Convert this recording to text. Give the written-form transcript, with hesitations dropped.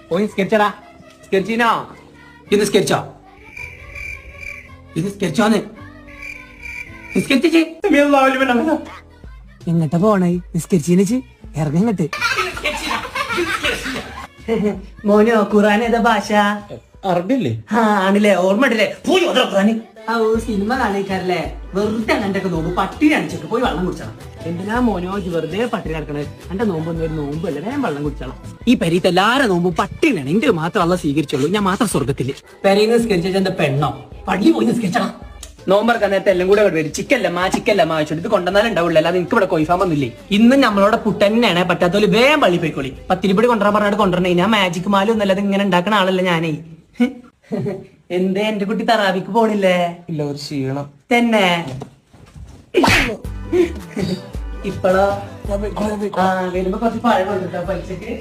പോയി സ്കെച്ചടാ. സ്കെച്ചിനോ ഇത് സ്കെച്ചോ? ഇത് സ്കെച്ചോന്ന് എങ്ങട്ടാ പോണേ? നിസ്കരിച്ചീനച്ച് ഇറങ്ങങ്ങട്ട്. മോനോ ഖുറാൻ ഏതാ ഭാഷ? അറബില്ലേ? ആണില്ലേ? ഓർമ്മ ഉണ്ടല്ലേ? പോയി ഖുറാൻ. സിനിമ കാണിക്കാറല്ലേ? വെറുതെ അങ്ങന്റെ നോമ്പ് പട്ടിണി അണിച്ചിട്ട് പോയി വെള്ളം കുടിച്ചണം. എന്തിനാ മോനോ വെറുതെ പട്ടിണി കിടക്കണേ? എന്റെ നോമ്പൊന്നും ഒരു നോമ്പല്ല, വേഗം വെള്ളം കുടിച്ചണം. ഈ പെരീത്തെ എല്ലാരും നോമ്പും പട്ടിണിയാണ്. എന്റെ മാത്രം അള്ള സ്വീകരിച്ചോളൂ, ഞാൻ മാത്രം സ്വർഗത്തില്. പെരയിൽ നിസ്കരിച്ച എന്താ പെണ്ണോ? പള്ളി പോയി നിസ്കരിച്ചണം. നോമ്പറക്കാൻ നേരത്തെ എല്ലാം കൂടെ വരും. ചിക്കല്ല വെച്ചിട്ട് ഇത് കൊണ്ടുവന്നാലും ഉണ്ടാവില്ല. അല്ലാതെ എനിക്ക് ഇവിടെ കൊയ്ഫാമൊന്നുമില്ലേ. ഇന്നും നമ്മളോട് പുട്ടന്നെയാണ്. പറ്റാത്തോല് വേഗം പള്ളി പോയിക്കോളി. പത്തിരിപ്പൊടി കൊണ്ടുവരാൻ പറഞ്ഞിട്ട് കൊണ്ടുവരണേ. ഞാൻ മാജിക് മാലും ഒന്നല്ലാതെ ഇങ്ങനെ ഉണ്ടാക്കണ ആളല്ല ഞാനേ. എന്തേ എന്റെ കുട്ടി തറാവിക്ക് പോണില്ലേ? ഇല്ല, ഒരു ക്ഷീണം തന്നെ. ഇപ്പഴോ വരുമ്പോ കുറച്ച് പഴം കൊണ്ടിട്ടോ പലിശക്ക്.